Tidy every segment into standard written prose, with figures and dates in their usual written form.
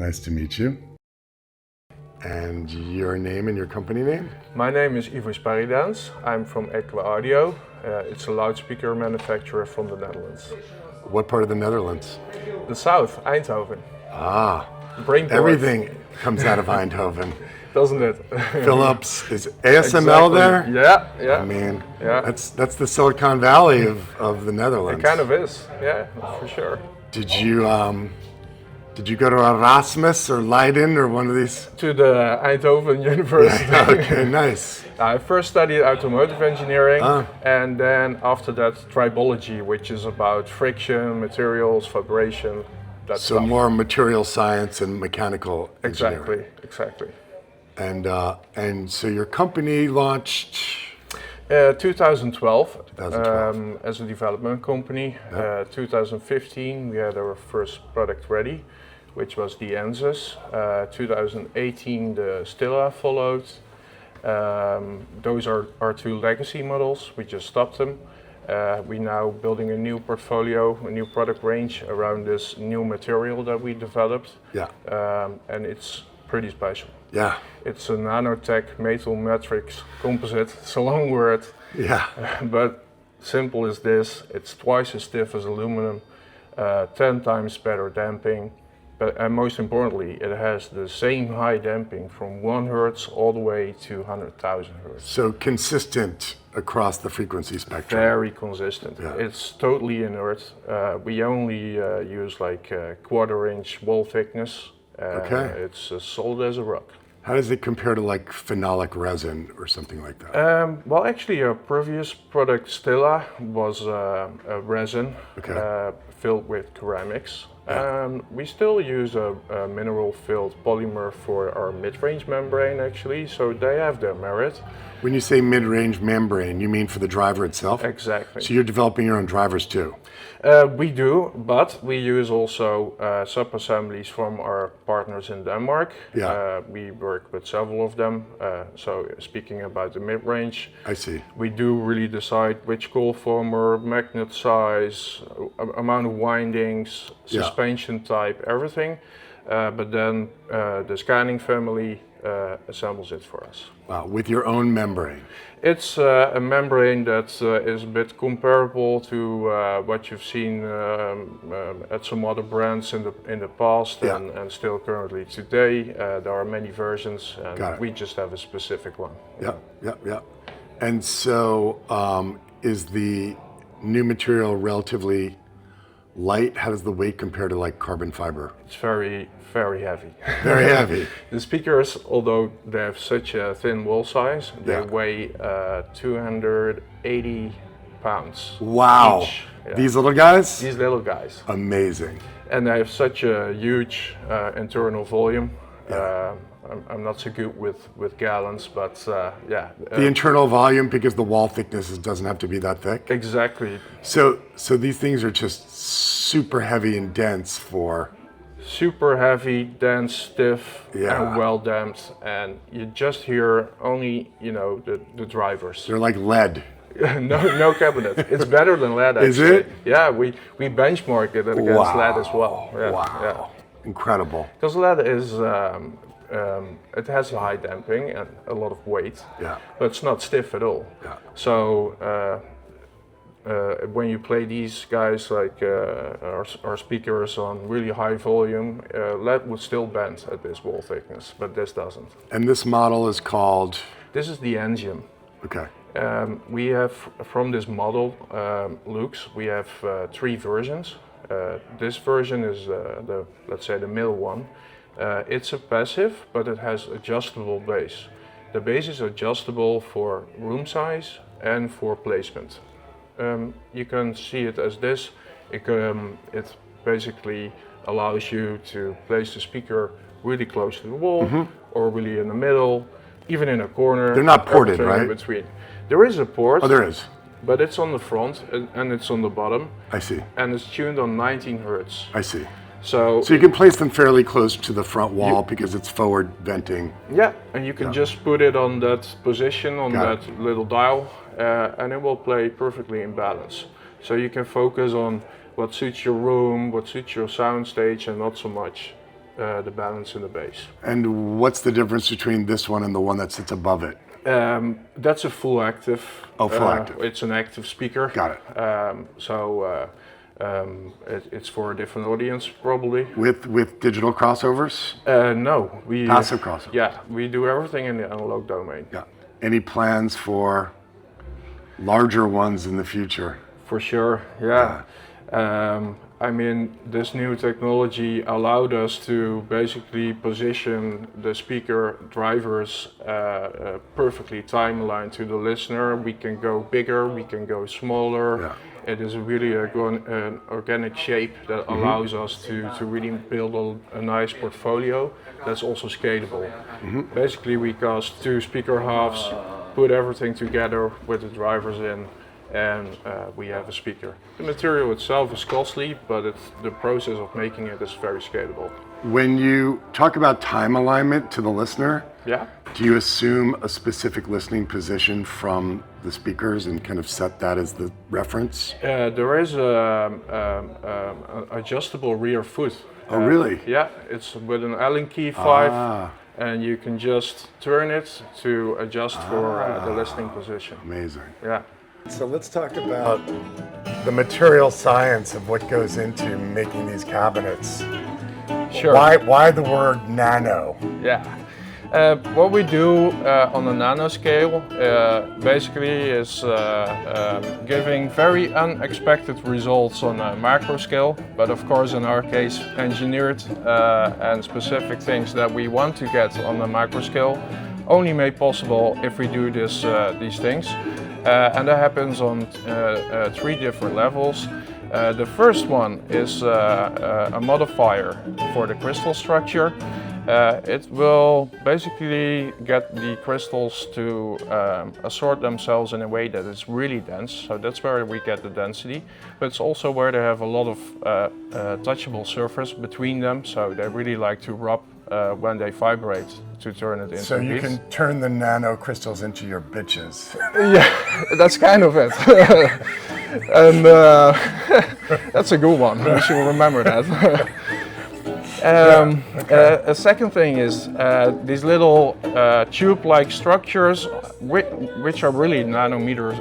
Nice to meet you. And your name and your company name? My name is Ivo Sparidans. I'm from Equa Audio. It's a loudspeaker manufacturer from the Netherlands. What part of the Netherlands? The south, Eindhoven. Ah, Brainport. everything comes out of Eindhoven. Doesn't it? Philips, is ASML there? Yeah. I mean, Yeah. that's the Silicon Valley of the Netherlands. It kind of is, yeah, for sure. Did you go to Erasmus or Leiden or one of these? To the Eindhoven University. Okay, nice. I first studied automotive engineering, and then after that tribology, which is about friction, materials, vibration, that So stuff. more material science and mechanical engineering. Exactly. And so your company launched 2012, 2012. as a development company. 2015 we had our first product ready, which was the Ensys. 2018 the Stilla followed. Those are our two legacy models. We just stopped them. We're now building a new portfolio, a new product range around this new material that we developed. Yeah. And it's pretty special. Yeah. It's a nanotech metal matrix composite. It's a long word. Yeah. But simple as this, it's twice as stiff as aluminum, 10 times better damping, and most importantly, it has the same high damping from 1 Hertz all the way to 100,000 Hertz. So consistent across the frequency spectrum. Very consistent. Yeah. It's totally inert. We only use like a 1/4 inch wall thickness. Okay. It's as solid as a rock. How does it compare to like phenolic resin or something like that? Well, actually, our previous product, Stilla, was a resin filled with ceramics. We still use a mineral-filled polymer for our mid-range membrane, actually, so they have their merit. When you say mid-range membrane, you mean for the driver itself? Exactly. So you're developing your own drivers too? We do, but we use also sub-assemblies from our partners in Denmark. Yeah. We work with several of them. So speaking about the mid-range, I see. we do really decide which coil former, magnet size, amount of windings, suspension type, everything. But then the scanning family assembles it for us. Wow, with your own membrane. It's a membrane that is a bit comparable to what you've seen at some other brands in the past and still currently today. There are many versions, and we just have a specific one. Yeah. And so is the new material relatively light? How does the weight compare to like carbon fiber? It's very, very heavy. Very heavy. The speakers, although they have such a thin wall size, they weigh 280 pounds. Wow. Each. Yeah. These little guys? These little guys. Amazing. And they have such a huge internal volume. I'm not so good with gallons, but the internal volume, because the wall thickness doesn't have to be that thick? Exactly. So these things are just super heavy and dense for... Super heavy, dense, stiff, and well damped, and you just hear only, the drivers. They're like lead. no cabinet. It's better than lead, actually. Is it? Yeah, we benchmark it against lead as well. Wow. Incredible. Because lead is, it has a high damping and a lot of weight, but it's not stiff at all. Yeah. So when you play these guys like our speakers on really high volume, lead would still bend at this wall thickness, but this doesn't. And this model is called? This is the Enzium. Okay. We have, from this model, Lux, we have 3 versions. This version is let's say the middle one. It's a passive, but it has adjustable bass. The bass is adjustable for room size and for placement. You can see it as this. It basically allows you to place the speaker really close to the wall, or really in the middle, even in a corner. They're not ported, right? In between. There is a port. Oh, there is. But it's on the front and it's on the bottom. I see. And it's tuned on 19 Hertz. I see. So you can place them fairly close to the front wall because it's forward venting. Yeah, and you can just put it on that position, on that little dial, and it will play perfectly in balance. So you can focus on what suits your room, what suits your sound stage, and not so much the balance in the bass. And what's the difference between this one and the one that sits above it? That's a full active. Oh, full active. It's an active speaker. Got it. It's for a different audience probably. With digital crossovers? No, we Passive crossover? Yeah, we do everything in the analog domain. Yeah. Any plans for larger ones in the future? For sure, yeah. I mean, this new technology allowed us to basically position the speaker drivers perfectly timeline to the listener. We can go bigger, we can go smaller. Yeah. It is really an organic shape that allows us to really build a nice portfolio that's also scalable. Basically, we cast 2 speaker halves, put everything together with the drivers in, and we have a speaker. The material itself is costly, but the process of making it is very scalable. When you talk about time alignment to the listener, Yeah. do you assume a specific listening position from the speakers and kind of set that as the reference? There is an adjustable rear foot. Oh, really? Yeah, it's with an Allen key 5, Ah, and you can just turn it to adjust for the listening position. amazing. Yeah. So let's talk about the material science of what goes into making these cabinets. Sure. Why the word nano? Yeah. What we do on a nanoscale basically is giving very unexpected results on a macro scale, but of course in our case engineered and specific things that we want to get on the macro scale only made possible if we do these things. And that happens on 3 different levels. The first one is a modifier for the crystal structure. It will basically get the crystals to assort themselves in a way that is really dense, so that's where we get the density. But it's also where they have a lot of touchable surface between them, so they really like to rub when they vibrate to turn it into So you heat. can turn the nano crystals into your bitches. Yeah, that's kind of it. And that's a good one. We should remember that. A second thing is these little tube-like structures, which are really nanometer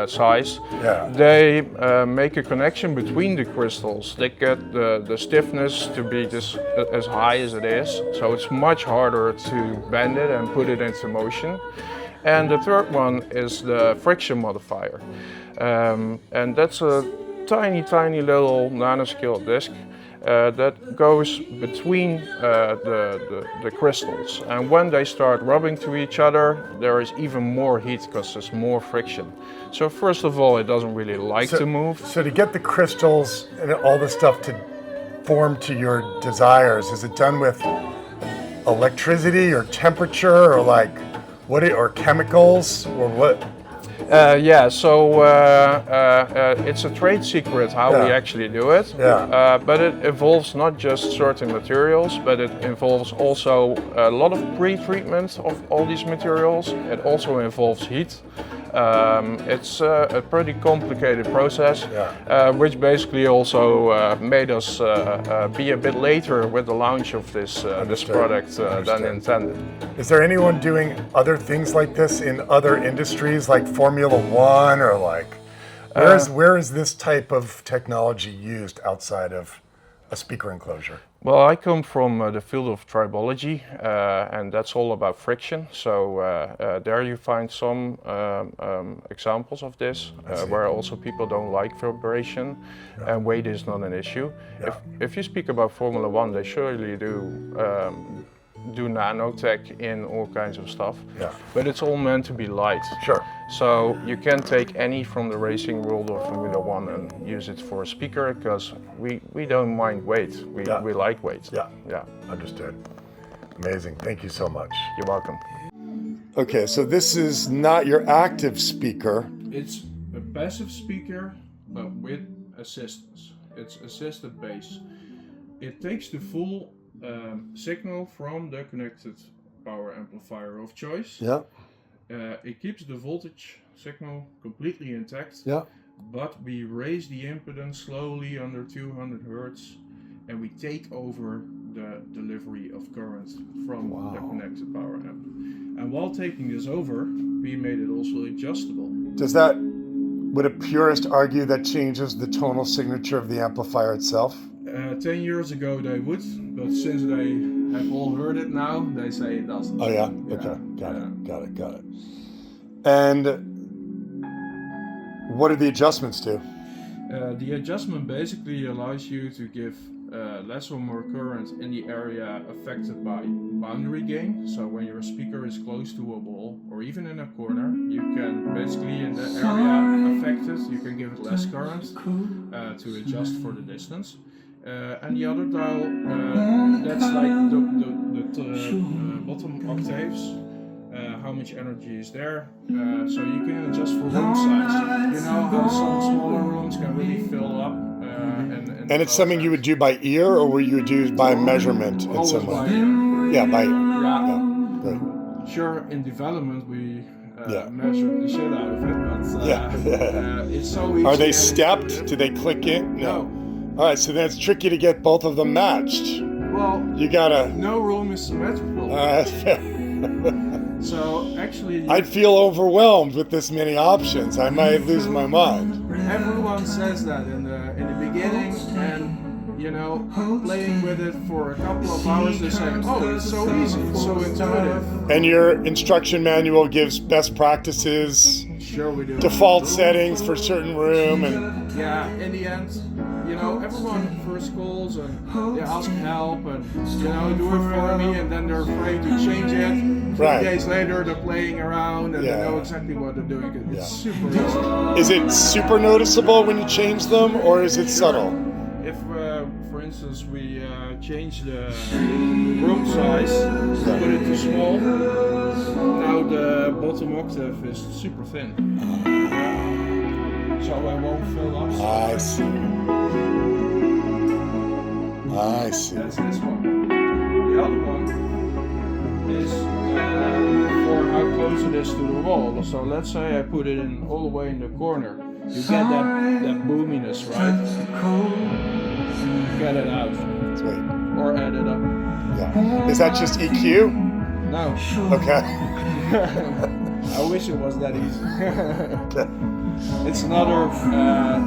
size. Yeah. They make a connection between the crystals. They get the stiffness to be just as high as it is, so it's much harder to bend it and put it into motion. And the third one is the friction modifier. And that's a tiny little nanoscale disc that goes between the crystals. And when they start rubbing to each other, there is even more heat because there's more friction. So first of all, it doesn't really like to move. So to get the crystals and all the stuff to form to your desires, is it done with electricity or temperature or like what? Or chemicals or what? Yeah, so it's a trade secret how we actually do it. Yeah. But it involves not just certain materials, but it involves also a lot of pre-treatment of all these materials. It also involves heat. It's a pretty complicated process, which basically also made us be a bit later with the launch of this product than intended. Is there anyone doing other things like this in other industries, like Formula One, or like where is this type of technology used outside of a speaker enclosure? Well, I come from the field of tribology, and that's all about friction. So there you find some examples of this, where also people don't like vibration, and weight is not an issue. If you speak about Formula One, they surely do nanotech in all kinds of stuff, but it's all meant to be light. Sure. So you can take any from the racing world or Formula One and use it for a speaker, because we don't mind weight. We like weight. Yeah. Understood. Amazing. Thank you so much. You're welcome. Okay, so this is not your active speaker. It's a passive speaker, but with assistance. It's assisted bass. It takes the full signal from the connected power amplifier of choice. Yeah. It keeps the voltage signal completely intact. Yeah. But we raise the impedance slowly under 200 Hertz, and we take over the delivery of current from the connected power amp. And while taking this over, we made it also adjustable. Would a purist argue that changes the tonal signature of the amplifier itself? 10 years ago they would, but since they have all heard it now, they say it doesn't. Oh yeah? Okay, got it. And what do the adjustments do? The adjustment basically allows you to give less or more current in the area affected by boundary gain. So when your speaker is close to a wall or even in a corner, you can basically in the area affected, you can give it less current to adjust for the distance. And the other dial, that's like the bottom octaves, how much energy is there. So you can adjust for room size. You know how some smaller rooms can really fill up. And it's something you would do by ear, or would you do by measurement in some way? Yeah, by ear. Yeah. Good. Sure, in development we measured the shit out of it, but it's so easy. Are they stepped? Do they click in? No. All right, so then it's tricky to get both of them matched. Well, you gotta. No room is symmetrical. So actually, I'd feel overwhelmed with this many options. I might lose my mind. Everyone says that in the beginning, and you know, playing with it for a couple of hours, they say, "Oh, it's so easy, it's so intuitive." And your instruction manual gives best practices. Sure, we do. Default settings for certain room, and yeah, in the end, you know, everyone first calls and they ask help and you know, do it for me, and then they're afraid to change it. 3 days later, they're playing around and they know exactly what they're doing. It's super easy. Is it super noticeable when you change them, or is it subtle? If, for instance, we change the room size, put it too small, now the bottom octave is super thin. So I won't fill up. I see. I see. That's this one. The other one is for how close it is to the wall. So let's say I put it in all the way in the corner. You get that boominess, right? Get it out. Sweet. Or add it up. Yeah. Is that just EQ? No. Okay. I wish it was that easy. Okay. It's another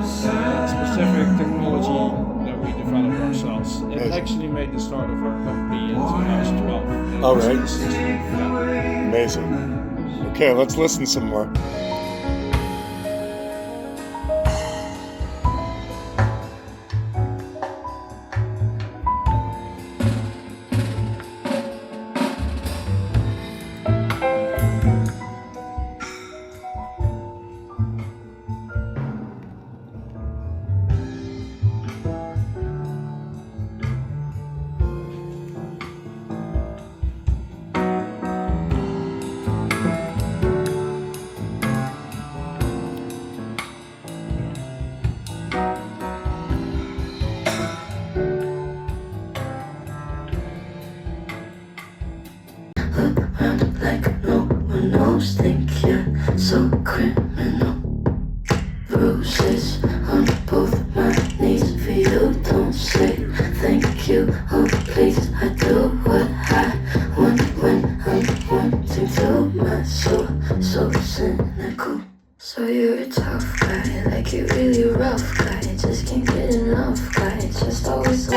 specific technology that we developed ourselves. It actually made the start of our company in 2012. All right. Amazing. Okay, let's listen some more. Think you're so criminal. Bruises on both my knees for you. Don't say thank you. Oh please, I do what I want when I'm wanting to. My soul so cynical. So you're a tough guy, like you're really rough guy. Just can't get enough guy. Just always.